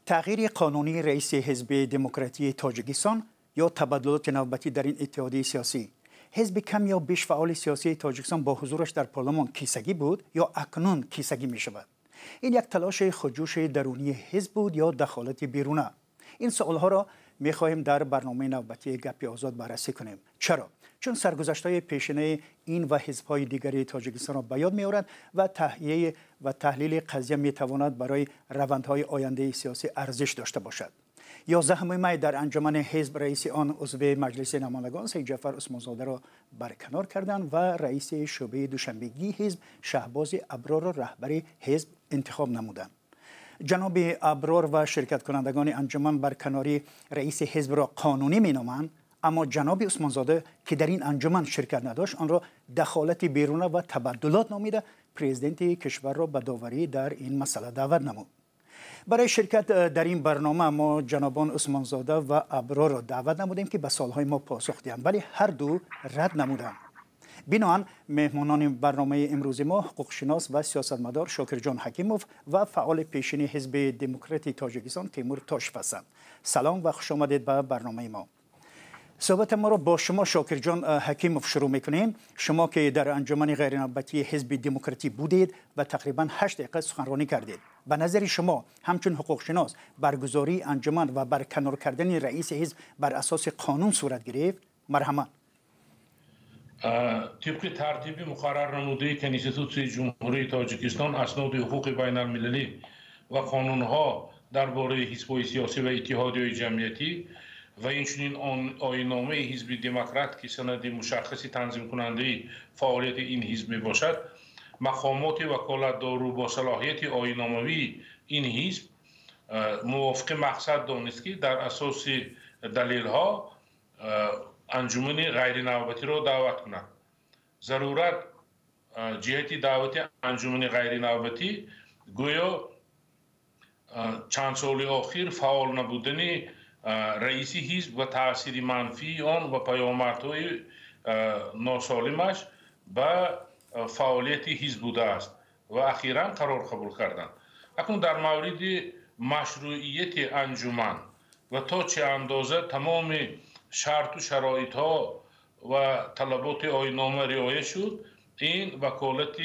تغییر قانونی رئیس حزب دموکراتی تاجیکستان یا تبادلات نوبتی در این اتحادیه سیاسی، حزب کم یا بیش فعال سیاسی تاجیکستان با حضورش در پارلمان کیسگی بود یا اکنون کیسگی می شود؟ این یک تلاش خودجوش درونی حزب بود یا دخالت بیرونه؟ این سوالها را می خواهیم در برنامه نوبتی گپ آزاد بررسی کنیم. چرا؟ چون سرگذشت‌های پیشینه این و حزب‌های دیگری تاجیکستان را به یاد می‌آورد و تحلیل و تحلیل قضیه می‌تواند برای روندهای آینده سیاسی ارزش داشته باشد. 11 می در انجمن حزب رئیس آن عضو مجلس نمایندگان سید جعفر عثمانزاده را برکنار کردند و رئیس شعبه دوشنبگی حزب شهباز ابرار را رهبر حزب انتخاب نمودند. جناب ابرار و شرکت کنندگان انجمن برکناری رئیس حزب را قانونی مینامند، اما جناب عثمانزاده که در این انجمن شرکت نداشت آن را دخالت بیرونه و تبدلات نامیده پرزیدنت کشور را به داوری در این مسئله دعوت نمود. برای شرکت در این برنامه ما جنابان عثمانزاده و ابرار را دعوت نمودیم که به سوالهای ما پاسخ دهند، ولی هر دو رد نمودند. بنابراین مهمانان برنامه امروز ما حقوقشناس و سیاستمدار شاکرجان حکیموف و فعال پیشین حزب دموکراتی تاجیکستان تیمور تاشف هستند. سلام و خوش آمدید به برنامه ما. صحبت ما را با شما شاکرجان حکیموف شروع میکنیم. شما که در انجمن غیرنوبتی حزب دموکراتی بودید و تقریبا 8 دقیقه سخنرانی کردید، به نظر شما همچون حقوقشناس برگزاری انجمن و برکنار کردن رئیس حزب بر اساس قانون صورت گرفت؟ مرحمت. طبق ترتیب مقرر نموده کنستیتوسیون جمهوری تاجیکستان اسناد حقوق بین المللی و قانونها درباره حزب‌های سیاسی و اتحادیه‌های جمعیتی و اینچنین آیین‌نامه حزب دموکرات که سند مشخصی تنظیم کننده فعالیت این حزب می باشد، مقامات وکالتدار با صلاحیت آیین‌ناموی این حزب موافق مقصد دانست که در اساس دلیل‌ها انجمن غیر نوبتی را دعوت کنند. ضرورت جهت دعوت انجمن غیر نوبتی گویا چند سال اخیر فعال نبودن رئیس حزب و تاثیر منفی آن و پیامدهای ناسالمش به فعالیت حزب بوده است و اخیراً قرار قبول کردند. اکنون در مورد مشروعیت انجمن و تا چه اندازه تمام شرط و شرایط ها و طلبات آیین‌نامه رعایت شد، این وکالت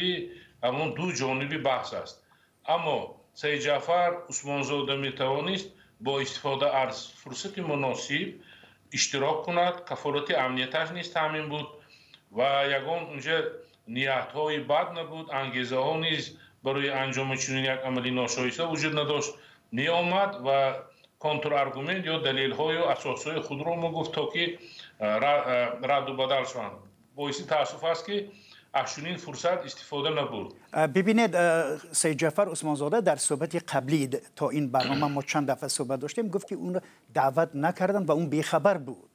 همون دو جانبی بحث است. اما سید جعفر عثمانزاده می توانست با استفاده از فرصت مناسب اشتراک کند. کفالت امنیتش نیز تامین بود و یگان اونجا نیت های بد نبود، انگیزه ها نیز برای انجام چنین یک عملی ناشایسته وجود نداشت. می آمد و کنتر ارگومنت یا دلیل های و اساس های خود را ما گفت تا که رد و بدل شوند. باعث تاسف است که از چنین فرصت استفاده نبود. ببینید سید جعفر عثمانزاده در صحبت قبلی تا این برنامه ما چند دفعه صحبت داشتیم گفت که اون دعوت نکردن و اون بیخبر بود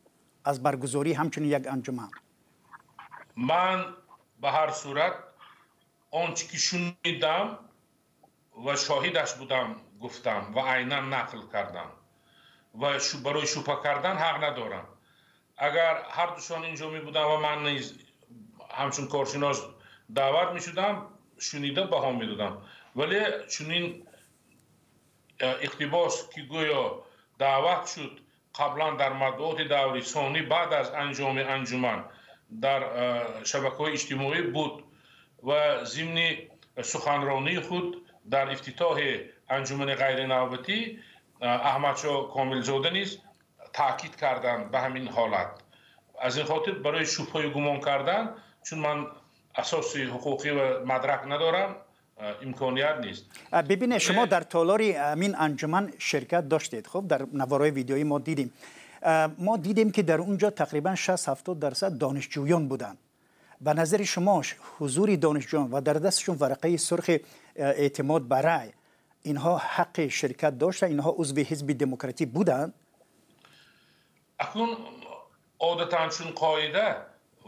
از برگزاری همچنین یک انجمن. من به هر صورت آنچه که شنیدم و شاهدش بودم گفتم و عینا نقل کردم و برای شوپه کردن حق ندارم. اگر هر دوشان اینجا می بودم و من نیز همچون کارشناس دعوت می شدم شنیده بها می دادم، ولی چنین اقتباس که گویا دعوت شد قبلا در مطبوعات دوری ثانی بعد از انجام انجمن در شبکه‌های اجتماعی بود و ضمن سخنرانی خود در افتتاح انجمن غیر نوبتی احمدشاه کاملزاده نیز تاکید کردند به همین حالت. از این خاطر برای شبهه گمان کردن، چون من اساس حقوقی و مدرک ندارم، امکانیت نیست. ببینید شما در تالار همین انجمن شرکت داشتید. خب در نوارای ویدیویی ما دیدیم که در اونجا تقریبا 60-70% دانشجویان بودند. به نظر شما حضور دانشجویان و در دستشون ورقه سرخ اعتماد به رأی، اینها حق شرکت داشتن؟ اینها عضو حزب دموکراتی بودند؟ اکنون عادتاً چون قاعده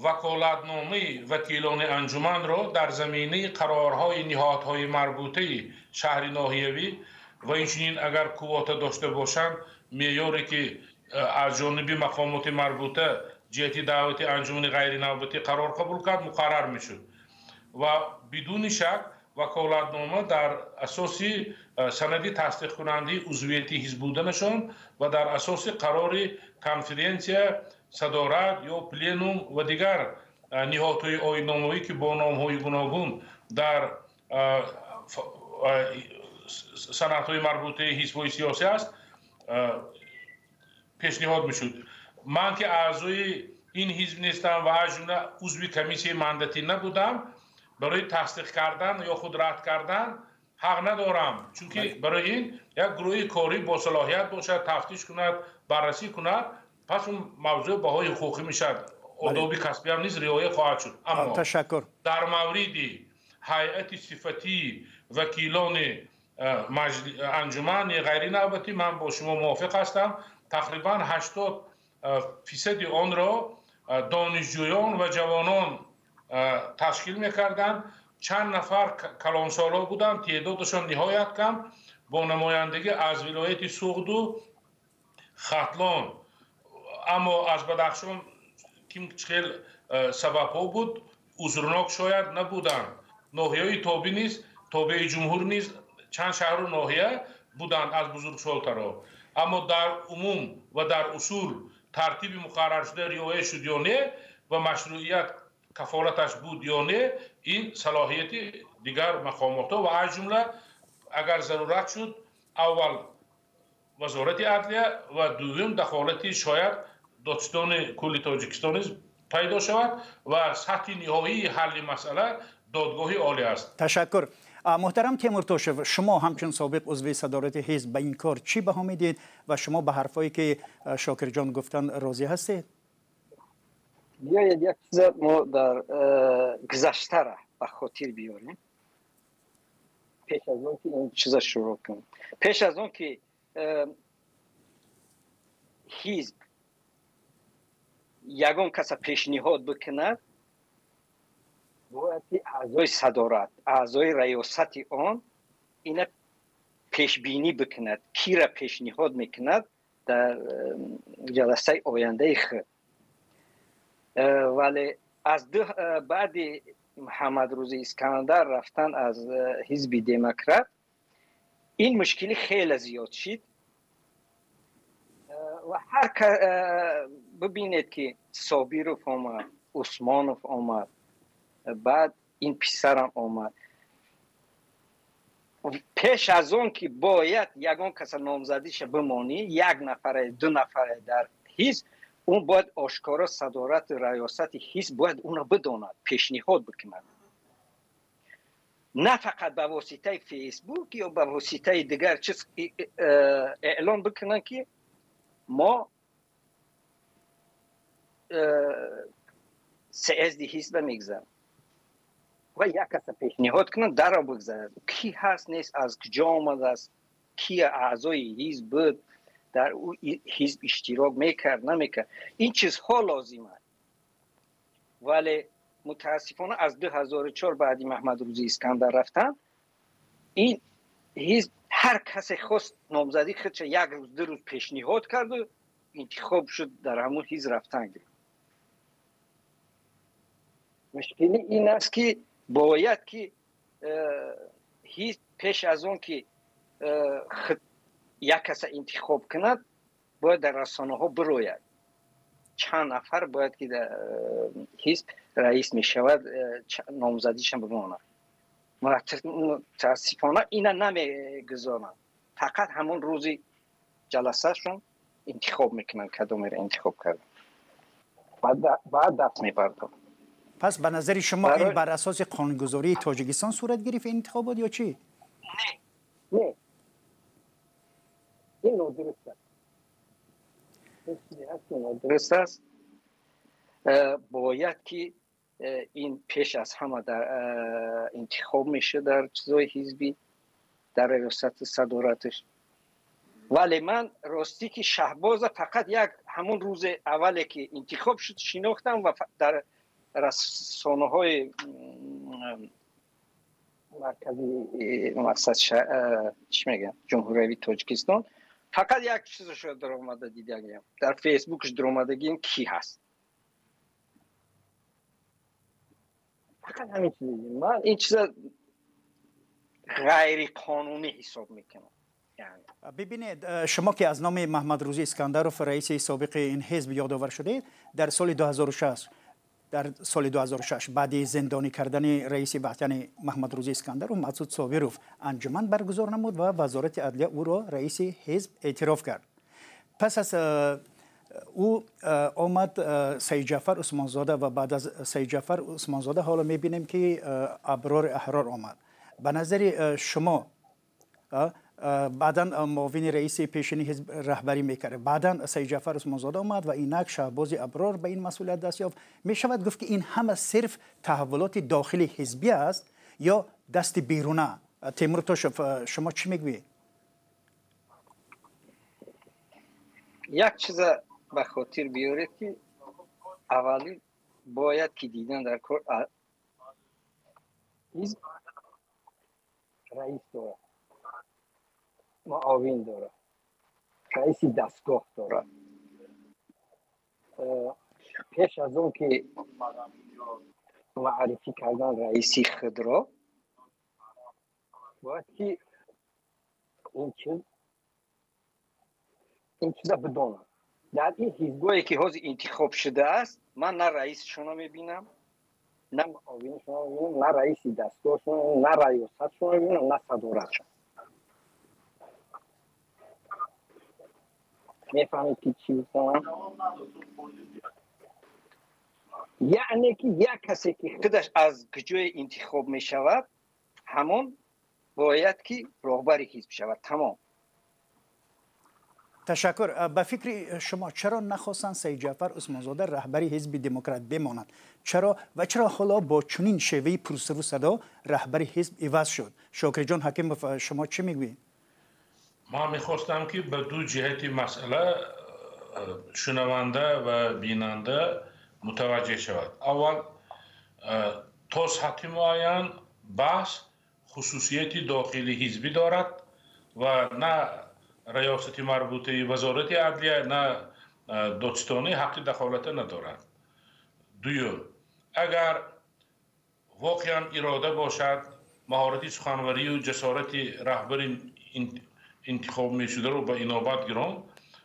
وکالتنامه وکیلان انجمن را در زمینه قرارهای نهادهای مربوطه شهر ناحیوی و اینچنین اگر قوت داشته باشند معیاری که از جانب مقامات مربوطه جهت دعوت انجمن غیر نوبتی قرار قبول کرد مقرر میشد و بدون شک وکالتنامه در اساس سند تصدیق کننده عضویت حزب بودنشان و در اساس قرار کنفرانسیا صدارت یا پلنوم و دیگر نهادهای آیین‌نامه‌ای که با نام‌های گوناگون در سندهای مربوطه حزب‌های سیاسی است پیشنهاد میشد. من که اعضای این حزب نیستم و از جمله عضو کمیسیون مانداتی نبودم، برای تصدیق کردن یا خود رد کردن حق ندارم، چون که برای این یک گروه کاری با صلاحیت باشد، تفتیش کند، بررسی کند، پس اون موضوع بهای حقوقی میشد، آداب کسبی هم نیز رعایت خواهد شد. اما تشکر. در مورد هیئت صفتی وکیلان انجمن غیر نوبتی من با شما موافق هستم. تقریبا 80% آن را دانشجویان و جوانان تشکیل میکردند. چند نفر کلانسالا بودند، تعدادشان نهایت کم، با نمایندگی از ولایت سوغدو، ختلان، اما از بدخشان که خیلی سبب ها بود عذرناک شاید نبودند. ناحیه تابع نیز، تابع جمهور نیز چند شهر و ناحیه بودند از بزرگسال‌ترها. اما در عموم و در اصول ترتیب مقرر شده رعایت شد یا نه و مشروعیت کفالتش بود یا نه، این صلاحیت دیگر مقامات و از جمله اگر ضرورت شد اول وزارت عدلیه و دوم دخالت شاید دادستان کل تاجیکستان پیدا شود و سطح نهایی حل مسئله دادگاه عالی است. تشکر. محترم تیمور توشев، شما همچون سابق عضو صدارت حزب به این کار چی بها میدید و شما به حرفایی که شاکر جان گفتن راضی هستید؟ بیایید یک چیز ما در گذشته را به خاطر بیاریم پیش از اون که این چیز شروع کنیم. پیش از اون که حزب یگان کس پیشنهاد بکند، باید اعضای صدارت، اعضای ریاست آن این پیش بینی بکند کی را پیشنهاد میکند در جلسه آینده خود. ولی از بعد محمد روزی اسکندر رفتن از حزب دموکرات این مشکلی خیلی زیاد شد و هر ببینید که صابیروف آمد، عثمانوف آمد، بعد این پسرم آمد. پیش از اون که باید یگان کس نامزدیش بمانی، یک نفر دو نفر در حزب، اون باید آشکارا صدارت ریاست حزب باید اون را بداند، پیشنهاد بکند، نه فقط به واسطه فیسبوک یا به واسطه دیگر چیز اعلان بکنن که ما سیزد حزب میگذاریم و یک کس پیشنهاد کنن در را بگذارد کی هست نیست، از کجا آمده است، کی اعضای حزب بود، در او حزب اشتراک میکرد نمیکرد، این چیزها لازمه. ولی متاسفانه از 2004 بعدی محمد روزی اسکندر رفتن این حزب هر کسی خواست نامزدی خودش یک روز دو روز پیشنهاد کرد و انتخاب شد در همون حزب رفتن گرفت. مشکلی این است که باید که حزب پیش از اون که یک کس انتخاب کند باید در رسانه ها بروید، چند نفر باید که در حزب رئیس می شود نامزدیشان بماند. متاسفانه اینا نمی گذارند، فقط همون روزی جلسه شون انتخاب میکنن کدوم را انتخاب کردن، بعد دست میبردن. پس به نظر شما این بر اساس قانونگذاری تاجیکستان صورت گرفت این انتخابات یا چی؟ نه این نادرست است. باید که این پیش از همه در انتخاب میشه در چیزای حزبی در ریاست صدارتش. ولی من راستی که شهباز فقط یک همون روز اولی که انتخاب شد شناختم و در رسانه های مرکزی مؤسسه چی میگن جمهوری تاجیکستان فقط یک چیز شد در اومده دیدم، در فیسبوکش در اومدگیم کی هست، فقط همین چیزی. من این چیز غیر قانونی حساب میکنم. یعنی ببینید، شما که از نام محمد روزی اسکندرов رئیس سابق این حزب یادآور شدید، در سال 2006 بعد زندانی کردن رئیس وحدت محمد روزی اسکندرov مسعود صابرov انجمن برگزار نمود و وزارت عدلیه او را رئیس حزب اعتراف کرد. پس از او آمد سید جعفر عثمانزاده و بعد از سید جعفر عثمانزاده حالا میبینیم که ابرار احرار آمد. به نظر شما بعدا معاون رئیس پیشینی حزب رهبری میکرده، بعدا سید جعفر عثمانزاده آمد و اینک شهباز ابرار به این مسئولیت دست یافت، میشود گفت که این همه صرف تحولات داخلی حزبی است یا دست بیرونه؟ تیمور توشف، شما چی میگویید؟ یک چیز به خاطر بیارید که اولی باید که دیدن در کار حزب رئیس داره، معاون داره، رئیس دستگاه داره. پیش از اون که معرفی کردن رئیسی خود را باید که این چیزا بدونم. در این حزبایی که حاضر انتخاب شده است، من نه رئیسشون رو میبینم، نه معاونشون رو میبینم، نه رئیس دستگاهشون، نه ریاستشون رو میبینم، نه صدارتشون. میفهمید که چی بکنم؟ یعنی که یک کسی که خودش از جای انتخاب می شود همون باید که رهبر حزب شود. تمام. تشکر. به فکر شما چرا نخواستن سید جعفر عثمانزاده رهبری حزب دموکرات بماند؟ چرا حالا با چنین شیوه پرسر و صدا رهبری حزب عوض شد؟ شاکر جان حکیم، شما چی میگویید؟ ما میخواستم که به دو جهت مسئله شنونده و بیننده متوجه شود. اول، تا سطح معین بحث خصوصیت داخلی حزبی دارد و نه ریاست مربوطه وزارت عدلیه نه دادستانی حق دخالت ندارد. دوم، اگر واقعا اراده باشد مهارت سخنوری و جسارت رهبر انتخاب می شده رو به اینابت گران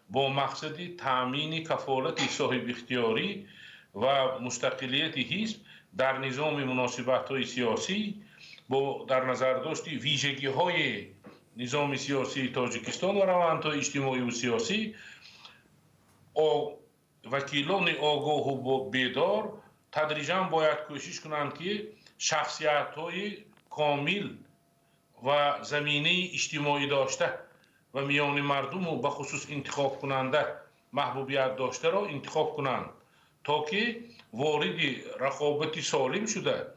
با مقصد تأمین کفالت صاحب اختیاری و مستقلیت حزب در نظام مناسبت های سیاسی با در نظر داشت ویژگی های نظام سیاسی تاجیکستان و روندهای اجتماعی و سیاسی، وکیلان آگاه و بیدار تدریجاً باید کوشش کنند که شخصیت های کامل و زمینه اجتماعی داشته و میان مردم و به خصوص انتخاب کننده محبوبیت داشته را انتخاب کنند تا که وارد رقابت سالم شده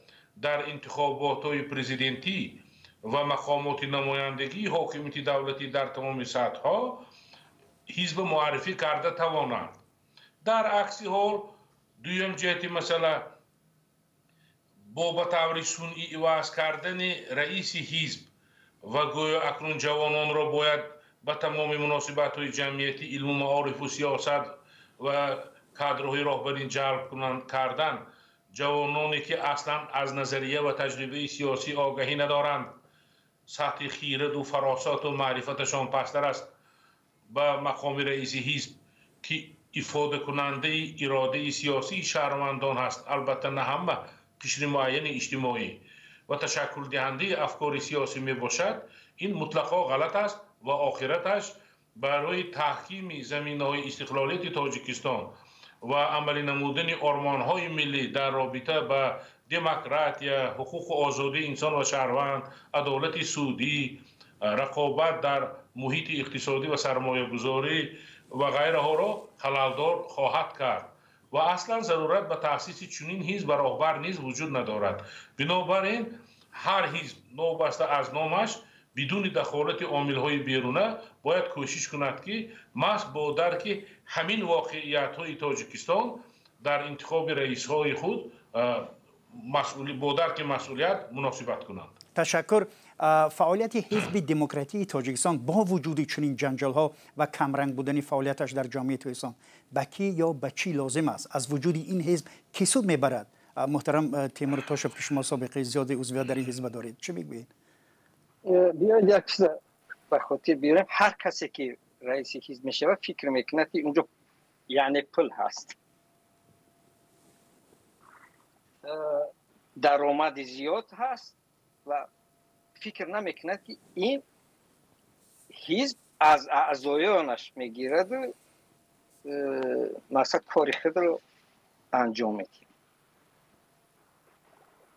در انتخابات های پرزیدنتی و مقامات نمایندگی حاکمیت دولتی در تمام سطح‌ها حزب معرفی کرده توانند. در عکس حال دویم جهت مسئله با به طور صنعی عوض کردن رئیس حزب و گویا اکنون جوانان را باید به تمام مناسبت های جمعیتی علم و معارف و سیاست و کادرهای راهبری جلب کردن جوانانی که اصلا از نظریه و تجربه سیاسی آگاهی ندارند، سطح خیرد و فراسات و معرفتشان پستر است، به مقام رئیس حزب که افاده کننده اراده سیاسی شهروندان هست، البته نه همه، قشر معین اجتماعی و تشکل دهنده افکار سیاسی می باشد، این مطلقا غلط است و آخرتش برای تحکیم زمینه‌های استقلالیت تاجیکستان و عملی نمودن آرمان‌های ملی در رابطه به دموکراسی، حقوق و آزادی انسان و شهروند، عدالت سودی، رقابت در محیط اقتصادی و سرمایه گذاری و غیره ها را خللدار خواهد کرد و اصلا ضرورت به تأسیس چنین حزب و راهبر نیز وجود ندارد. بنابراین هر حزب نوبسته از نامش بدون دخالت عامل‌های بیرونه باید کوشش کند که محض با درک همین واقعیت‌های تاجیکستان در انتخاب رئیس‌های خود با درک مسئولیت مناسبت کنند. تشکر. فعالیت حزب دموکراتی تاجیکستان با وجود چنین جنجال‌ها و کمرنگ بودن فعالیتش در جامعه تاجیکستان به کی یا به چی لازم است؟ از وجود این حزب کی سود میبرد؟ محترم تیمور توشف که شما سابقه زیاد عضویت در این حزب دارید، چه میگویید؟ بیاید یک چیز به خاطر بیارم. هر کسی که رئیس حزب میشه فکر میکنه که اونجا یعنی پول هست، درآمد زیاد هست و فکر نمیکنه که این حزب از اعضایانش میگیرد و مثلا کار خود رو انجام میده.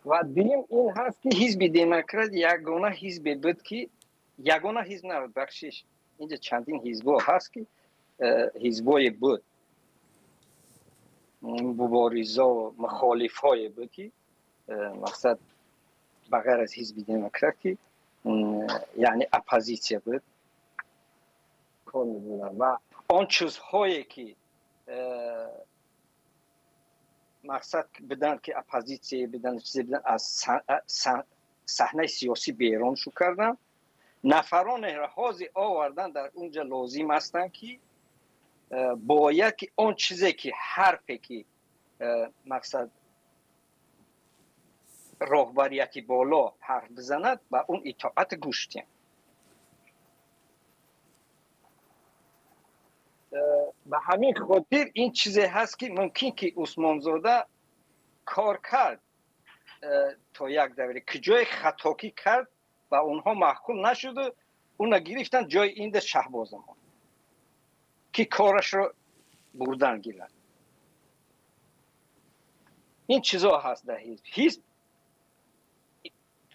و دویم این هست که حزب دموکرات یگانه حزب بود که یگانه حزب نبود، بخشش اینجا چندین حزب هست که حزبای بود مبارزا و مخالف های بود که مقصد بغیر از حزب دموکراتی یعنی اپوزیسیون بود و آن چیزهایی که مقصد بدن که اپوزیسیون بدن از صحنه سیاسی بیرون شو کردن، نفران حاضر آوردن در اونجا لازم هستن که باید که اون چیزی که حرفی که مقصد رهبریتی بالا حرف بزند و اون اطاعت گوش دهند. به همین خاطر این چیزی هست که ممکن که عثمان زاده کار کرد تا یک دوره که جای خطاکی کرد و اونها محکوم نشد و اون گرفتن جای این شهباز ما که کارش رو بردن گیرن. این چیزا هست در حزب.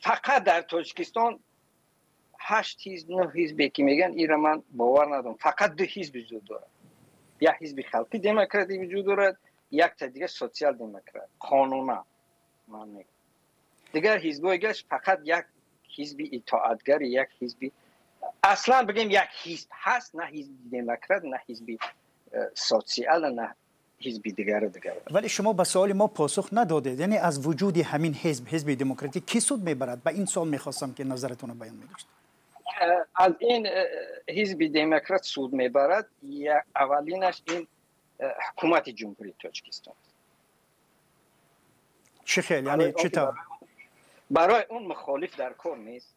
فقط در تاجیکستان 8 حزب 9 حزبی که میگن این من باور ندارم. فقط 2 حزب وجود دارد، یک حزب خلقی دموکراتی وجود دارد، یک تا دیگه سوسیال دموکرات قانونا من میگم. دیگر حزبای گشت فقط یک حزب اطاعتگر، یک حزب اصلا بگیم یک حزب هست، نه حزب دموکرات نه حزب سوسیال نه حزب دیگر. ولی شما به سوال ما پاسخ ندادید، یعنی از وجود همین حزب دموکراتی کی سود میبرد؟ به این سوال میخواستم که نظرتون رو بیان می‌داشتید. از این حزب دموکرات سود میبرد اولینش این حکومت جمهوری تاجیکستان. چه خیلی یعنی چطور؟ برای اون مخالف در کار نیست.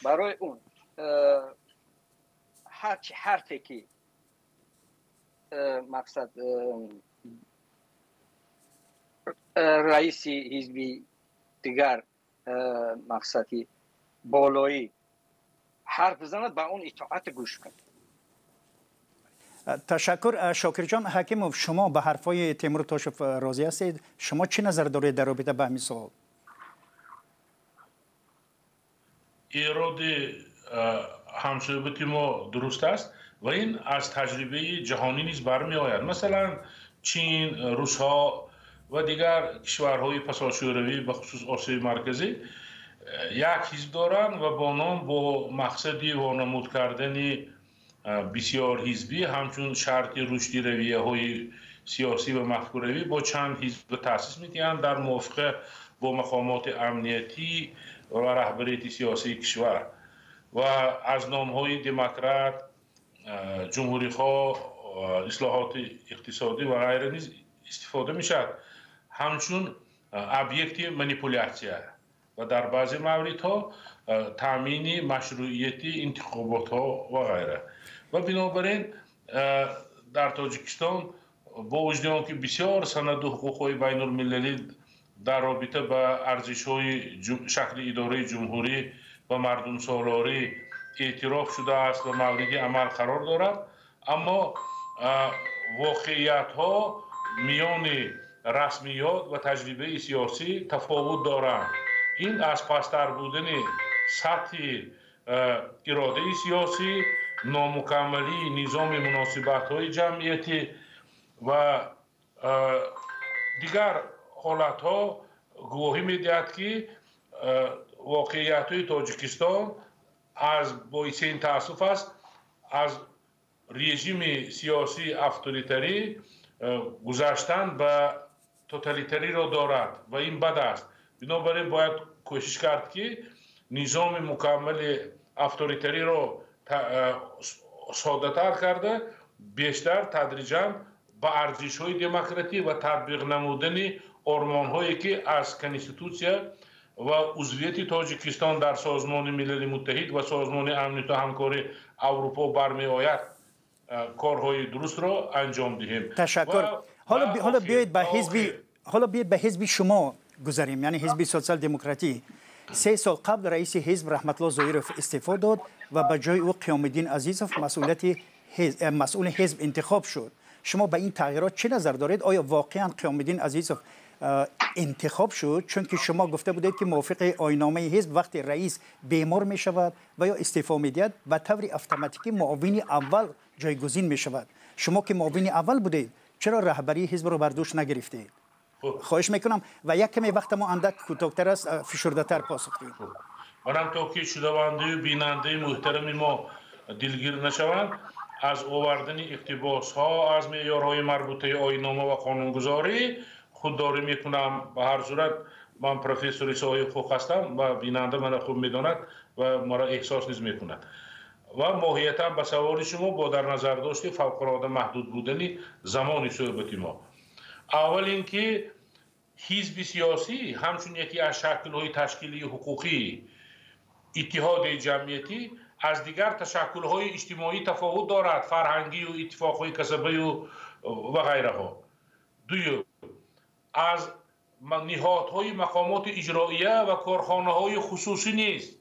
برای اون حرفی که مقصد رئیس حزب دیگر مقصدی بالایی حرف بزند با اون اطاعت گوش کن. تشکر. شاکر جان حکیموف، شما به حرفای تیمور تاشف راضی هستید؟ شما چه نظر دارید در رابطه با همین سوال؟ ایراد همصحبت ما درست است و این از تجربه جهانی نیز برمی آید. مثلا چین، روس‌ها و دیگر کشورهای پساشوروی به خصوص آسیای مرکزی یک حزب دارند و با مقصدی وانمود کردن بسیار حزبی همچون شرط رشد رویه‌های سیاسی و مفکوروی با چند حزب تأسیس می‌دهند در موافقه با مقامات امنیتی و رهبریت سیاسی کشور و از نام‌های دموکرات، جمهوری‌خواه، اصلاحات اقتصادی و غیره نیز استفاده می‌شود همچون ابیکت مانیپولیاسیون و در بعضی موردها تامین مشروعیت انتخابات‌ها و غیره. و بنابراین در تاجیکستان با وجود آنکه بسیار سند حقوق‌های بین‌المللی در رابطه با ارزش‌های شکل اداره جمهوری و مردم سالاری اعتراف شده است و مورد عمل قرار دارد، اما واقعیت‌ها میان رسمیات و تجربه سیاسی تفاوت دارند. این از پستر بودن سطح اراده سیاسی، نامکملی نظام مناسبت‌های جمعیتی و دیگر حالت‌ها گواهی می‌دهد که واقعیت‌های تاجیکستان از باعث این تأسف است از رژیم سیاسی اتوریتری گذشتن به توتالیتری را دارد و این بد است. بنابراین باید کوشش کرد که نظام مکمل اتوریتری را ساده‌تر کرده بیشتر تدریجاً با ارزش‌های دموکراتی و تطبیق نمودن آرمان‌هایی که از کنستیتوسیا و عضویت تاجیکستان در سازمان ملل متحد و سازمان امنیت و همکاری اروپا برمی آید کارهای درست را انجام دهیم. تشکر. حالا بیاید به حزب شما گذاریم، یعنی حزب سوسیال دموکراتی. 3 سال قبل رئیس حزب رحمت الله ظاهرов استعفا داد و به جای او قیام الدین عزیزов مسئول حزب انتخاب شد. شما به این تغییرات چه نظر دارید؟ آیا واقعا قیام الدین عزیزов انتخاب شد چون که شما گفته بودید که موافق آیین‌نامه حزب وقتی رئیس بیمار می شود و یا استعفا می دهد و طور اتوماتیکی معاون اول جایگزین می شود؟ شما که معاون اول بودید چرا رهبری حزب رو بر دوش نگرفتید؟ خواهش میکنم و یک کمی وقت ما اندک کوتاه‌تر است، فشرده‌تر پاسخ بدید. منم توکی شنونده و بیننده محترم ما دلگیر نشوند، از آوردن اقتباس ها از معیارهای مربوطه آیین‌نامه و قانونگذاری خودداری میکنم. به هر صورت من پروفسور صاحب حقوق هستم و بیننده من خوب میداند و مرا احساس نیز میکند. و ماهیتا به سوال شما با در نظر داشت فوق‌العاده محدود بودن زمان صحبت ما. اول اینکه حزب سیاسی همچون یکی از شکل‌های تشکیلی حقوقی اتحاد جمعیتی از دیگر تشکل‌های اجتماعی تفاوت دارد، فرهنگی و اتفاق‌های کسبی و غیره ها. دوم، از نهادهای مقامات اجراییه و کارخانه‌های خصوصی نیست.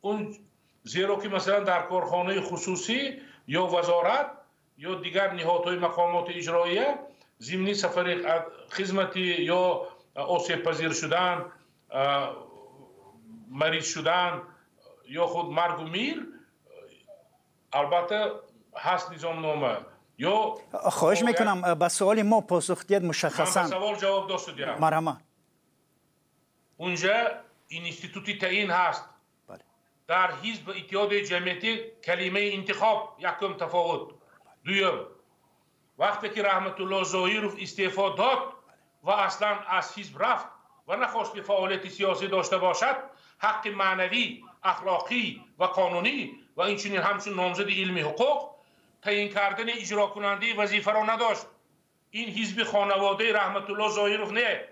اون زیرا که مثلا در کارخانه خصوصی یا وزارت یا دیگر نهادهای مقامات اجراییه ضمن سفر خدمتی یا آسیب پذیر شدن، مریض شدن یا خود مرگ و میر البته هست نظام نامه. یا خواهش میکنم به سوال ما پاسخ دید مشخصا. من به سوال جواب داشته دیم. مرحبا. اونجا اینستیتوتی تعیین هست. در حزب اتحاد جمعیتی کلمه انتخاب یکم تفاوت. دوم، وقتی که رحمت الله ظاهرov استعفا داد و اصلا از حزب رفت و نخواست که فعالیت سیاسی داشته باشد، حق معنوی، اخلاقی و قانونی و اینچنین همچون نامزد علمی حقوق تعیین کردن اجرا کننده وظیفه را نداشت. این حزب خانواده رحمت الله ظاهرov نه،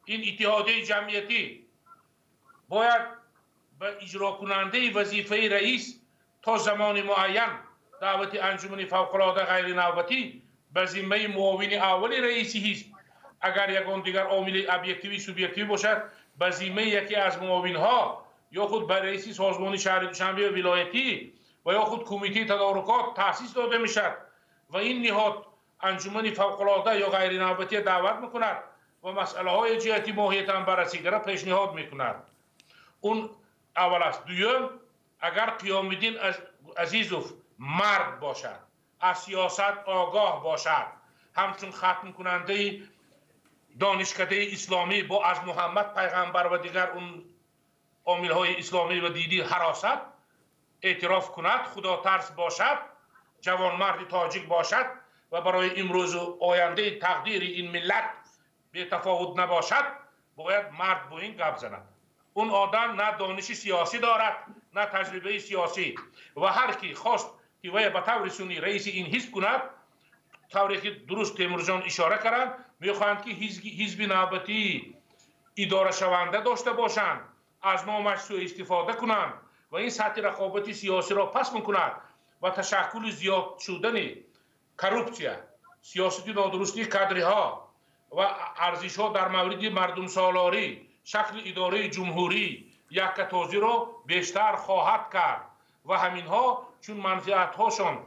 این اتحاد جمعیتی باید به اجرا کننده وظیفه رئیس تا زمان معین دعوت انجمن فوق‌العاده غیر نوبتی به ذمه معاون اول رئیس حزب، اگر یگان دیگر عامل ابجکتیوی سوبجکتیوی باشد به ذمه یکی از معاون ها یا خود به رئیس سازمان شهر دوشنبه ولایتی و یا خود کمیته تدارکات تأسیس داده میشد و این نهاد انجمن فوق‌العاده یا غیر نوبتی دعوت میکند و مسئله های جهتی ماهیتا بررسی را پیشنهاد میکند. اون اول است. دوم، اگر قیام الدین عزیزов مرد باشد، از سیاست آگاه باشد، همچون ختم کننده دانشکده اسلامی با از محمد پیغمبر و دیگر اون عامل‌های اسلامی و دینی حراست اعتراف کند، خدا ترس باشد، جوانمرد تاجیک باشد و برای امروز و آینده تقدیر این ملت به تفاوت نباشد، باید مرد با این گپ زند. اون آدم نه دانش سیاسی دارد نه تجربه سیاسی و هر کی خواست که وی به طور سنی رئیس این حزب کند، طوری که درست تیمور جان اشاره کردند، میخواهند که حزب نوبتی اداره شونده داشته باشند، از نامش سوء استفاده کنند و این سطح رقابت سیاسی را پس میکند و تشکل زیاد شدن کروپسیا، سیاست نادرستی کادرها و ارزش ها در مورد مردم سالاری، شکل اداره جمهوری یکتازی را بیشتر خواهد کرد و همین ها چون منفعت هاشون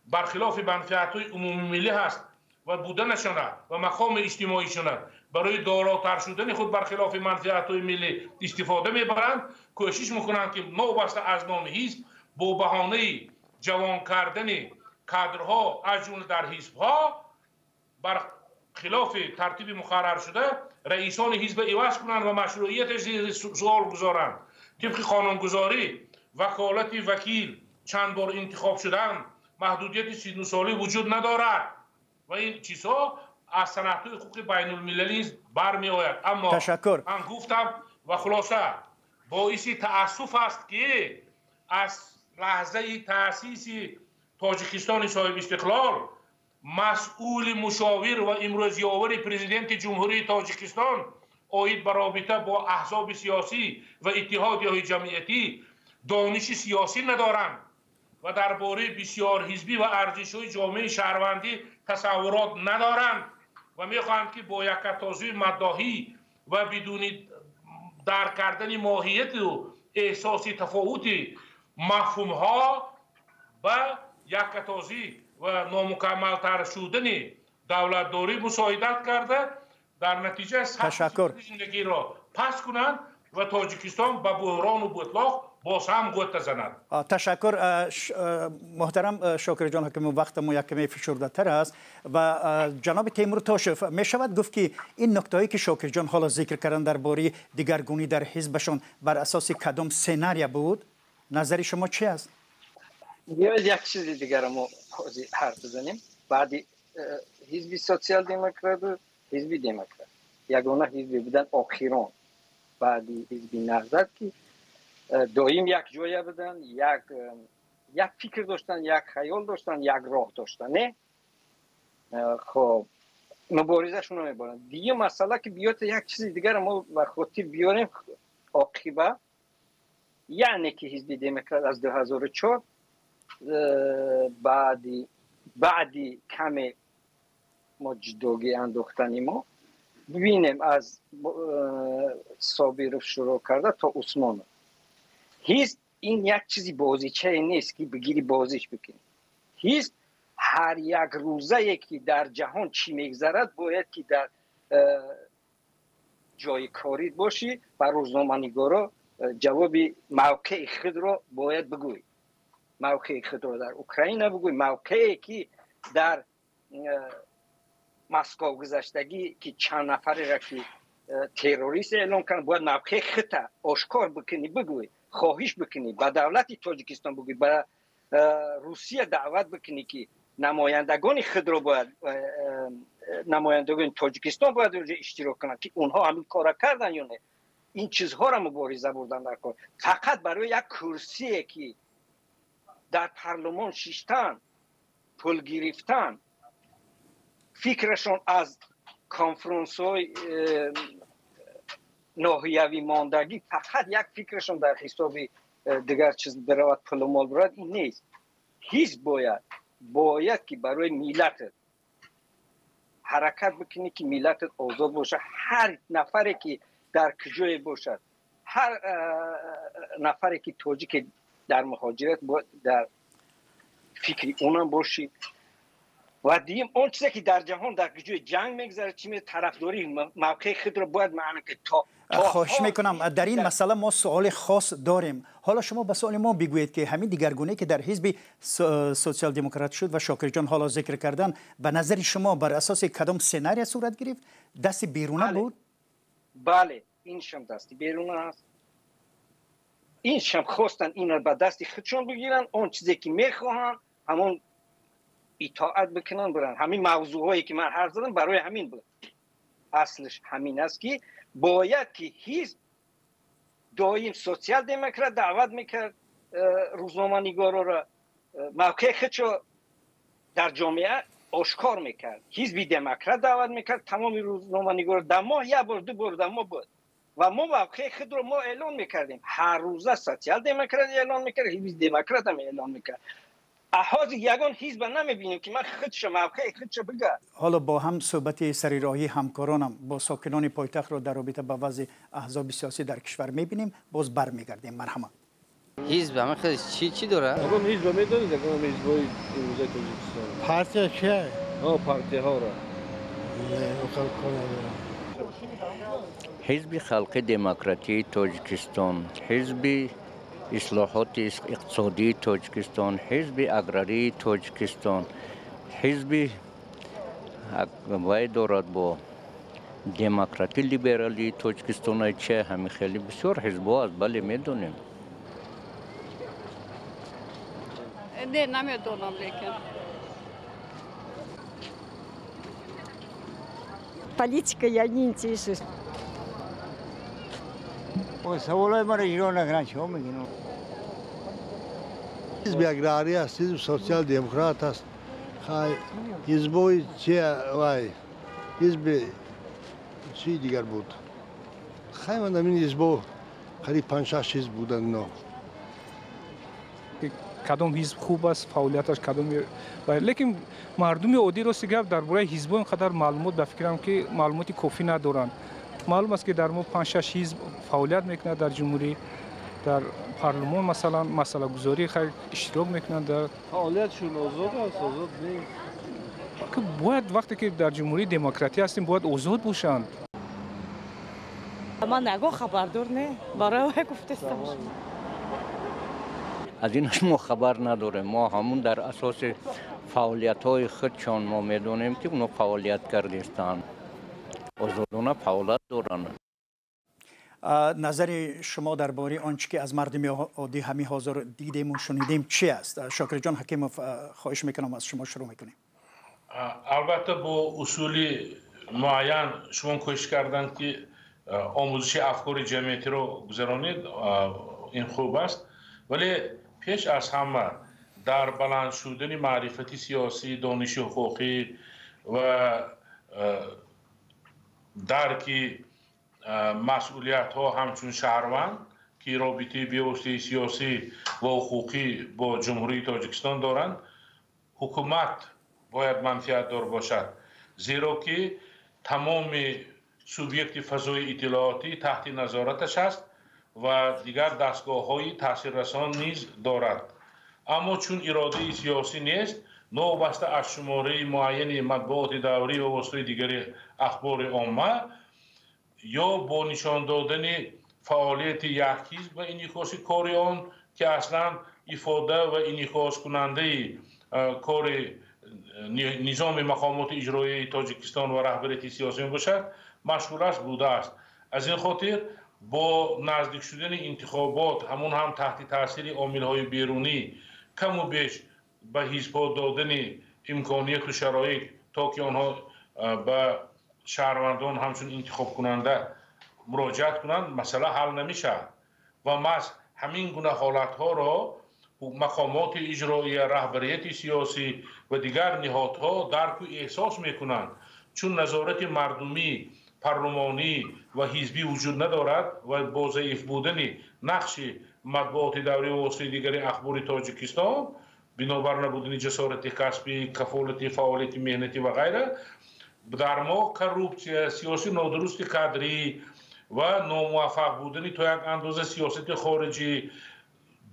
برخلاف منفعت های عمومی ملی هست و بودنشان و مقام اجتماعی شدن برای داراتر شدن خود برخلاف منفعت های ملی استفاده میبرند، کوشش میکنند که نوبسته از نام حزب با بهانه جوان کردن کادرها از جمله در حزب ها بر خلاف ترتیب مقرر شده رئیسان حزب عوض کنند و مشروعیتش زیر سوال گذارند. طبق قانونگذاری وکالت وکیل چند بار انتخاب شدن، محدودیت 39 سالی وجود ندارد و این چیزها از سنت‌های حقوق بین المللی برمی آید. اما تشکر. من گفتم و خلاصه باعث تأسف است که از لحظه تأسیس تاجیکستان صاحب استقلال مسئول مشاور و امروز یاور پرزیدنت جمهوری تاجیکستان اوید به رابطه با احزاب سیاسی و اتحادیه‌های جمعیتی دانش سیاسی ندارند و درباره بسیار حزبی و ارزش‌های جامعه شهروندی تصورات ندارند و می‌خواهند که با یک توضیح مداحی و بدون درک کردن ماهیت و احساسی تفاوتی مفهوم‌ها و یک توضیح و نامکمل‌تر شدن دولتداری مساعدت کرده در نتیجه سطح زندگی را پس کنند و تاجیکستان به بحران و بطلاق باز هم گوت زند. تشکر محترم شاکر جان حکم وقت ما یک کمی فشرده تر است و جناب تیمور تاشف می شود گفت که این نکتهایی که شاکر جان حالا ذکر کردن درباره دیگرگونی در حزبشان بر اساس کدام سناریو بود؟ نظر شما چی است؟ یک چیز دیگر ما حرف بزنیم. بعدی حزب سوسیال دموکرات و حزب دموکرات یگانه حزب بودن آخران بعدی حزب نهضت که دائم یک جای بودن یک فکر داشتن یک خیال داشتن یک راه داشتن نه خب مبارزه شون رو میبرن دیگه مسئله که بیاد یک چیز دیگر ما به خاطر بیاریم عاقبه یعنی که حزب دموکرات از 2004 بعدی کمی ما جداگی انداختنی ما ببینیم از صابر شروع کرده تا عثمان هیچ این یک چیزی بازیچه نیست که بگیری بازیش بکنی هیچ هر یک روزه که در جهان چی میگذرد باید که در جای کاری باشی و روزنامه‌نگارا جواب موقع خود را باید بگوی موقع خود را در اوکراین بگوی موقعی که در مسکو گذشتگی که چند نفری را که تروریست اعلام کردن باید موقع خود آشکار بکنی بگوی خواهش بکنی به دولت تاجیکستان بگوی به روسیه دعوت بکنی که نمایندگان خود را باید نمایندگان تاجیکستان باید اونجا اشتراک کنند که اونها همین کار کردن یا نه این چیزها را مبارزه بردن در کار فقط برای یک کرسی که در پارلمان شیشتن پول گرفتن فکرشون از کنفرانس های ناحیوی ماندگی فقط یک فکرشون در حساب دیگر چیز برود پول و مال برود این نیست هیچ باید که برای ملت حرکت بکنی که ملت آزاد باشه هر نفری که در کجای باشد هر نفری که تاجیک در مهاجرت باید در فکری اونم باشی و دیم اون چیزی که در جهان در کجای جنگ میگذره چی می طرفداری موقع خود رو باید معنی که تا خواهش میکنم در این مسئله ما سوال خاص داریم حالا شما به سوال ما بگویید که همین دیگرگونی که در حزب سوسیال دموکرات شد و شاکر جان حالا ذکر کردن به نظر شما بر اساس کدام سناریو صورت گرفت دست بیرونه بود بله این شم دستی بیرونه است این شم خواستن اینا به دستی خودشون بگیرن اون چیزی که میخواهن همون اطاعت بکنن برن همین موضوعایی که من حرف زدم برای همین بود اصلش همین است که باید که حزب دائم سوسیال دموکرات دعوت میکرد روزنامه‌نگارا را موقع خودشو در جامعه آشکار میکرد حزب دموکرات دعوت میکرد تمام روزنامه‌نگارا در ماه یک بار دو بار در ماه بود و ما موقع خود رو ما اعلان میکردیم هر روزه سوسیال دموکرات اعلان میکرد حزب دموکرات هم اعلان میکرد احاز یگان حزب نمیبینیم که من خودش موقع خودش بگه حالا با هم صحبت سریراهی همکارانم با ساکنان پایتخت را در رابطه با وضع احزاب سیاسی در کشور میبینیم باز برمیگردیم مرحمت حزب همه خیلی چی داره؟ اما حزب میدونید که حزبای امروزه تاجیکستان پارتی چیه؟ پارتی ها را حزب خلق دموکراتی تاجیکستان حزب اصلاحات اقتصادی تاجیکستان حزب اگراری تاجیکستان حزب وای دارد با دموکراتی لیبرالی تاجیکستان چه همین خیلی بسیار حزب‌ها است بله میدونیم نه نمیدونم لیکن Политика я не интересуюсь. سوالای من ایران نگران شما میگین حزب اگراری است حزب سوسیال دموکرات است حزبای چیه وای حزب چی دیگر بود خیلی من این حزب قریب 5-6 حزب بودن نه. کدام حزب خوب است فعالیتش کدام لیکن مردم عادی راست گفت درباره حزب اینقدر معلومات به فکرم که معلوماتی کافی ندارند. معلوم است که در ما 5-6 حزب فعالیت میکنند در جمهوری، در پارلمان مثلا مسئله گذاری خیلی اشتراک میکنند. در فعالیتشون آزاد است، آزاد نیست. که باید وقتی که در جمهوری دموکراتی هستیم باید آزاد باشند. من نگاه خبردار نه برای گفته از اینش ما خبر نداریم. ما همون در اساس فعالیت‌های خودشان ما میدونیم که اونا فعالیت کردستند. آزادانه فعالیت دارن. نظر شما درباره آنچه که از مردم عادی همین حاضر دیدیم و شنیدیم چی است؟ شاکر جان حکیموف خواهش میکنم از شما شروع میکنیم. البته با اصولی معین شما کوشش کردن که آموزش افکار جمعیتی رو گذرانید، این خوب است، ولی پیش از همه در بلند شدن معرفتی سیاسی، دانش حقوقی و درک مسئولیت ها همچون شهروند که رابطه بیوسته سیاسی و حقوقی با جمهوری تاجیکستان دارند، حکومت باید منفعت دار باشد، زیرا که تمام سوبیکت فضای اطلاعاتی تحت نظارتش است و دیگر دستگاه های تاثیررسان نیز دارد. اما چون اراده سیاسی نیست، نوبسته از شماره معین مطبوعات دوری و واسطه دیگر اخبار عامه یا با نشان دادن فعالیت یک حزب و انعکاس کار آن که اصلا افاده و انعکاس کننده کار نظام مقامات اجرایی تاجیکستان و رهبریت سیاسی باشد مشغول است بوده است. از این خاطر با نزدیک شدن انتخابات همون هم تحت تاثیر عامل‌های بیرونی کم و بیش به حزب‌ها دادن امکانیت و شرایط تا که آنها به شهروندان همچون انتخاب کننده مراجعت کنند مسئله حل نمیشه و محض همین گونه حالت‌ها را مقامات اجرایی، رهبریت سیاسی و دیگر نهادها درک و احساس میکنند. چون نظارت مردمی، پارلمانی و حزبی وجود ندارد و با ضعیف بودن نقش مطبوعات دوری و واسطه دیگر اخبار تاجیکستان، بنابر نبودن جسارت کسبی، کفالت فعالیت مهنتی و غیره، در ما کروپسیون سیاسی نادرست کادری و ناموفق بودن تا یک اندازه سیاست خارجی،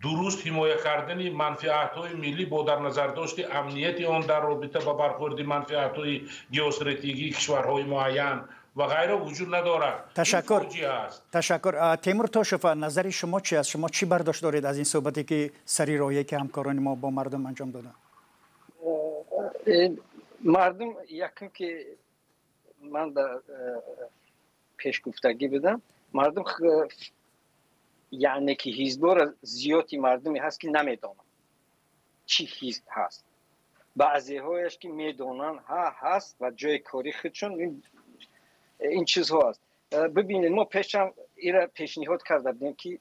درست حمایت کردن منفعت‌های ملی با در نظر داشت امنیت آن در رابطه با برخورد منفعت‌های ژئواستراتژیکی کشورهای معین و غیره وجود ندارد. تشکر. تیمور توشف، نظر شما چی است؟ شما چی برداشت دارید از این صحبتی که سری رایه که همکاران ما با مردم انجام دادن؟ مردم یکم که من در پیش گفتگی بدم، مردم یعنی که حزب‌ها را زیادی مردمی هست که نمیدونن چی حزب هست، بعضی هایش که میدونن هست و جای کاری خودشون این چیزها هست. ببینید ما پیشم ایره پیشنهاد کرده بودیم که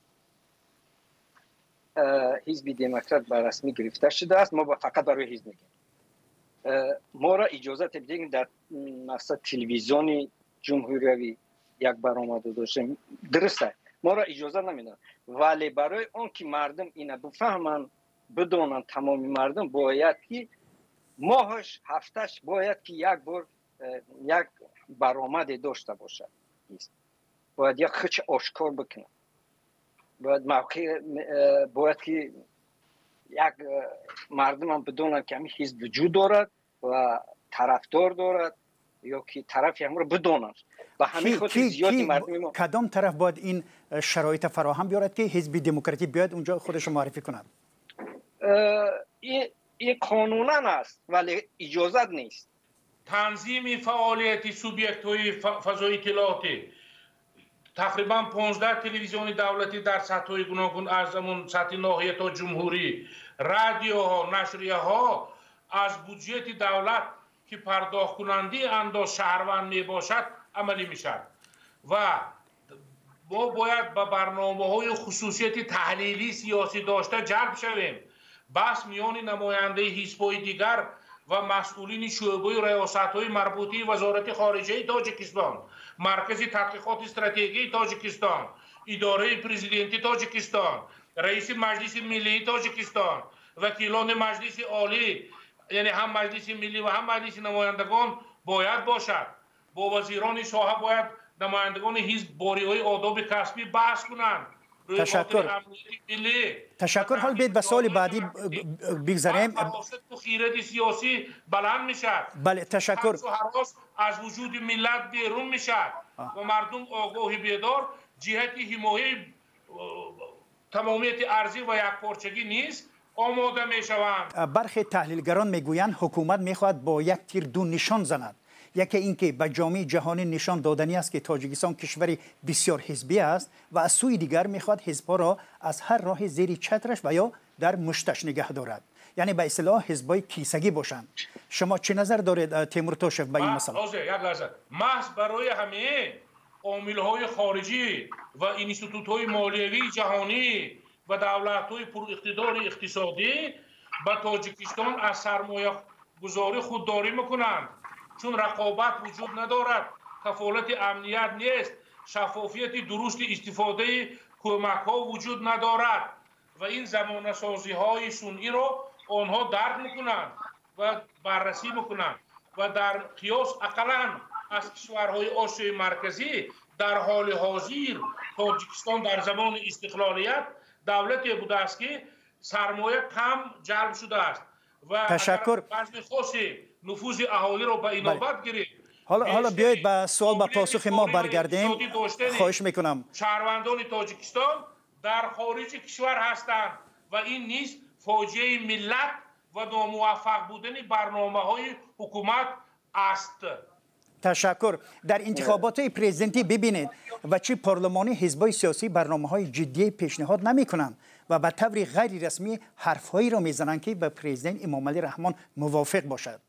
حزب دموکرات به رسمی گرفته شده است، ما فقط برای حزب میگیم. ما را اجازه بدین در مثلا تلویزیون جمهوری یک برآمده داشتیم، درسته ما را اجازه نمیدن، ولی برای اون که مردم اینا بفهمن بدونن، تمام مردم باید که ماهش هفتش باید که یک بار یک برآمده داشته باشد، باید یک خچ آشکار بکنه، باید موقع باید که یک مردم هم بدونن که همین حزب وجود دارد و طرفدار دارد یا که طرفی هم رو بدونن. و همین خاطر زیادی مردم ما کدام طرف باید این شرایط فراهم بیارد که حزب دموکراتی بیاد اونجا خودش معرفی کند؟ این قانونا است ولی اجازت نیست. تنظیم فعالیت سوبیکت های فضای اطلاعاتی، تقریبا 15 تلویزیون دولتی در سطح های گوناگون از همون سطح ناحیه تا جمهوری، رادیوها، نشریه ها از بودجه دولت که پرداخت کننده انداز شهروند می باشد عملی می شد و ما باید به برنامه های خصوصیت تحلیلی سیاسی داشته جلب شویم. بحث میان نماینده حزب‌های دیگر و مسئولین شعبه ریاست‌های مربوطه وزارت خارجه تاجیکستان، مرکز تحقیقات استراتژی تاجیکستان، اداره پرزیدنتی تاجیکستان، رئیس مجلس ملی تاجیکستان، وکیلان مجلس عالی، یعنی هم مجلس ملی و هم مجلس نمایندگان باید باشد. با وزیران ساحه باید نمایندگان حزب باری‌های آداب کسبی بحث کنند. تشکر. حال بیت به سوال بعدی بگذاریم. خیرات سیاسی بلند میشد. بله تشکر. از وجود ملت بیرون میشد و مردم آگاهی بیدار جهت حمایت تمامیت ارضی و یکپارچگی نیست آماده میشوند. برخی تحلیلگران میگویند حکومت میخواهد با یک تیر دو نشان زند. یکی اینکه به جامعه جهانی نشان دادنی است که تاجیکستان کشوری بسیار حزبی است و از سوی دیگر میخواد حزبها را از هر راه زیر چترش و یا در مشتش نگه دارد، یعنی به اصطلاح حزبای کیسگی باشند. شما چه نظر دارید تیمور توشف به این مسئله؟ یک لحظه. محض برای همه عامل‌های خارجی و اینستیتوت‌های مالیوی جهانی و دولت‌های پر اقتدار اقتصادی به تاجیکستان از سرمایه گذاری خودداری میکنند، چون رقابت وجود ندارد، کفالت امنیت نیست، شفافیت درست استفاده کمک ها وجود ندارد و این زمانه سازی های سنئی را آنها درک میکنند و بررسی میکنند و در قیاس اقلا از کشورهای آسیای مرکزی در حال حاضر تاجیکستان در زمان استقلالیت دولتی بوده است که سرمایه کم جلب شده است و تشکر. اگر خاصی نفوذ اهالی رو به اینابت گرفت. حالا بیایید به سوال و پاسخ ما برگردیم. خواهش میکنم. شهروندان تاجیکستان در خارج کشور هستند و این نیست فاجعه ملت و ناموفق بودن برنامه‌های حکومت است. تشکر. در انتخابات پرزیدنتی ببینید و چی پارلمانی حزبای سیاسی برنامه‌های جدی پیشنهاد نمی‌کنند و به طور غیر رسمی حرف‌هایی را می‌زنند که به پرزیدنت امامعلی رحمان موافق باشد.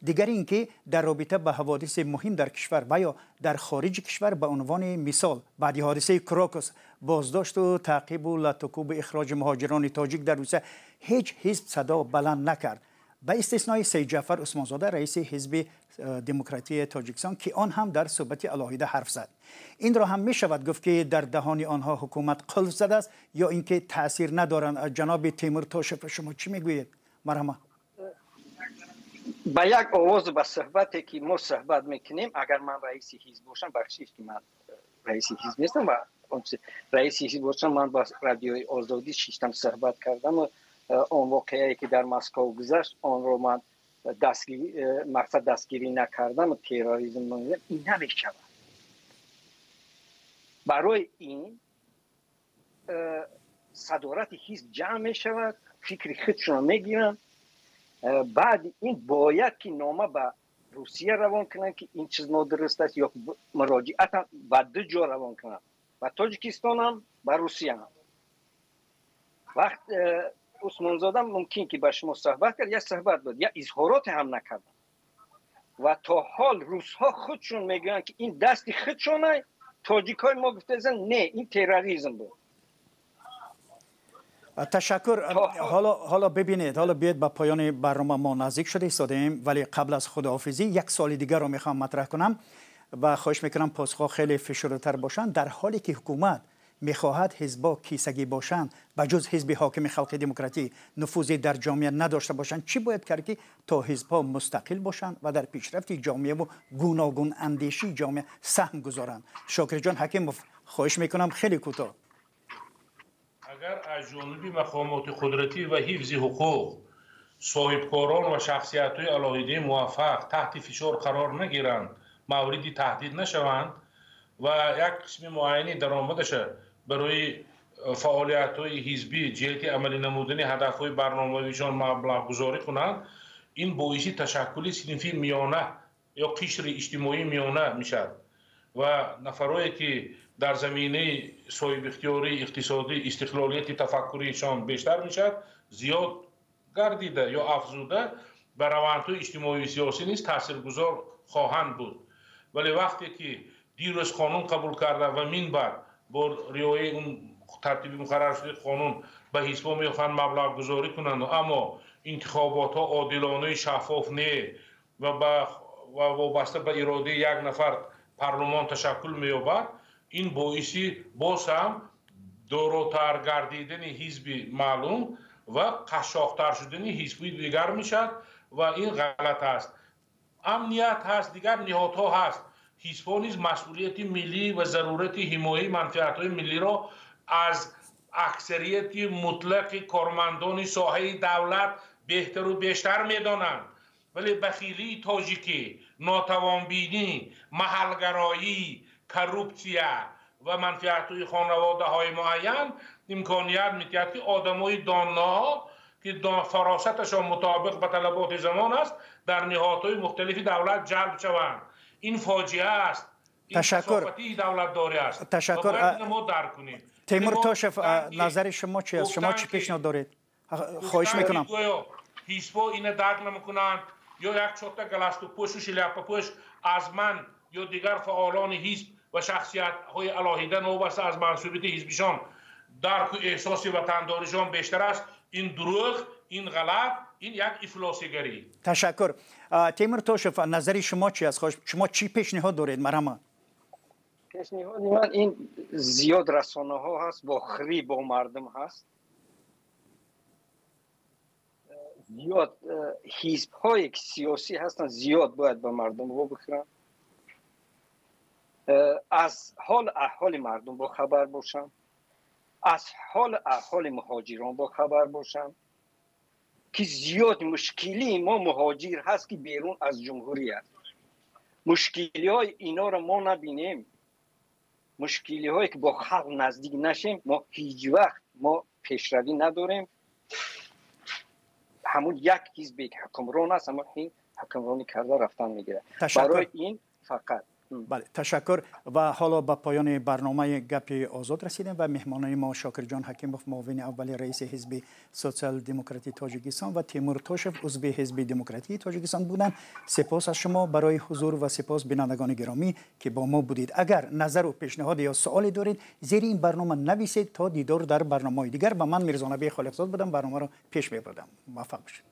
دیگر اینکه در رابطه با حوادث مهم در کشور و یا در خارج کشور به عنوان مثال بعد حادثه کراکوس، بازداشت و تعقیب و لطکوب اخراج مهاجران تاجیک در روسیه هیچ حزب صدا بلند نکرد، به استثنای سید جعفر عثمانزاده رئیس حزب دموکراتی تاجیکستان که آن هم در صحبت علاهیده حرف زد. این را هم می شود گفت که در دهان آنها حکومت قلب زده است یا اینکه تاثیر ندارند. جناب تیمور توشف شما چی میگویید؟ مرحبا. با یک آواز به صحبتی که ما صحبت میکنیم، اگر من رئیس حزب باشم، بخشید که من رئیس حزب نیستم و رئیس حزب باشم، من با رادیوی آزادی شیشتم صحبت کردم و اون واقعی که در مسکو گذشت آن رو من مقصد دستگیری نکردم و تروریسم نمیدونم، این نمیشود. برای این صدارت حزب جمع میشود، فکر خودشون رو میگیرن، بعد این باید که نامه به روسیه روان کنن که این چیز نادرست است یا مراجعت هم به دو جا روان کنن، و تاجیکستان هم به روسیه هم. وقت عثمانزاده ممکن که با شما صحبت کرد، یا صحبت بود یا اظهارات هم نکردن و تا حال روس‌ها خودشون میگن که این دست خودشونه. تاجیک‌های ما گفته نه این تروریسم بود. تشکر. حالا ببینید، حالا بیاید به پایان برنامه ما نزدیک شده ایستادیم، ولی قبل از خداحافظی یک سوال دیگر رو میخوام مطرح کنم و خواهش میکنم پاسخ خیلی فشرده‌تر باشن. در حالی که حکومت میخواهد حزب‌ها کیسگی باشند به جز حزب حاکم خلق دموکراتی نفوذی در جامعه نداشته باشند، چی باید کرد که تا حزب‌ها مستقل باشند و در پیشرفت جامعه و گوناگون اندیشی جامعه سهم گذارند؟ شاکر جان حکیم، خواهش میکنم خیلی کوتاه. اگر از جانب مقامات قدرتی و حفظ حقوق صاحبکاران و شخصیت‌های علاهیده موفق تحت فشار قرار نگیرند، موردی تهدید نشوند و یک قسم معینی درآمدش برای فعالیت‌های حزبی جهت عملی نمودن هدف‌های برنامه‌ایشان مبلغ گذاری کنند، این باعث تشکل صنفی میانه یا قشر اجتماعی میانه میشد و نفرایی که در زمینه صاحب اختیاری اقتصادی استقلالیت تفکریشان بیشتر میشد، زیاد گردیده یا افزوده به روندهای اجتماعی و سیاسی نیز تاثیرگذار خواهند بود. ولی وقتی که دیروز قانون قبول کرده و من بعد با رعایت اون ترتیب مقرر شده قانون به حزب‌ها میخوان مبلغ گذاری کنند، اما انتخابات ها عادلانه شفاف نه و وابسته به اراده یک نفر پارلمان تشکل می‌یابد، این باعثی باز هم دورتر گردیدن حزب معلوم و قشاق‌تر شدن حزب دیگر میشد و این غلط است. امنیت هست، دیگر نهادها هست. حزب‌ها نیز مسئولیت ملی و ضرورت حمایت منفعت‌های ملی را از اکثریت مطلق کارمندان ساحه دولت بهتر و بیشتر می‌دانند، ولی بخیلی تاجیکی، ناتوانبینی، محلگرایی، کروپسیا و منفعت‌های خانواده‌های معین امکانیت می‌دهد که آدم‌های دانا که فراستشان مطابق به طلبات زمان است در نهادهای مختلف دولت جلب شوند. این فاجعه است. این کثافتی دولت داری است. تشکر. ما درک کنیم. تیمور توشف، نظر شما چی است؟ شما چی پیشنهاد دارید؟ خواهش میکنم. حزب‌ها این درک نمی‌کنند یا یک چوت گلاستو پوش و شلیاپا پوش از من یا دیگر فعالان حزب و شخصیت‌های علاهیده نوبسته از منصوبیت حزبشان درک و احساس وطنداریشان بیشتر است. این دروغ، این غلط، این یک افلاسیگری. تشکر. تیمور توشف، نظر شما چی است؟ شما چی پیشنهاد دارید؟ مرحبا. پیشنهاد من این زیاد رسانه ها هست با خری با مردم هست، زیاد حزب های سیاسی هستن زیاد باید به مردم رو بخورن، از حال احوال مردم با خبر باشن، از حال احوال مهاجران با خبر باشن که زیاد مشکلی ما مهاجر هست که بیرون از جمهوری هست. مشکلی های اینا رو ما نبینیم، مشکلی هایی که با خلق نزدیک نشیم ما هیچ وقت ما پیشروی نداریم. همون یک حزب حکمران است اما این حکمرانی کرده رفتن میگیره. برای این فقط بله، تشکر. و حالا به پایان برنامه گپ آزاد رسیدیم و مهمانان ما شاکر جان حکیموف، معاون اول رئیس حزب سوسیال دموکراتی تاجیکستان و تیمور توشف، عضو حزب دموکراتی تاجیکستان بودند. سپاس از شما برای حضور و سپاس بینندگان گرامی که با ما بودید. اگر نظر و پیشنهاد یا سوالی دارید زیر این برنامه نویسید تا دیدار در برنامه‌های دیگر. و من میرزا نبی خالقزاد بودم، برنامه را پیش می‌بردم. موفق باشید.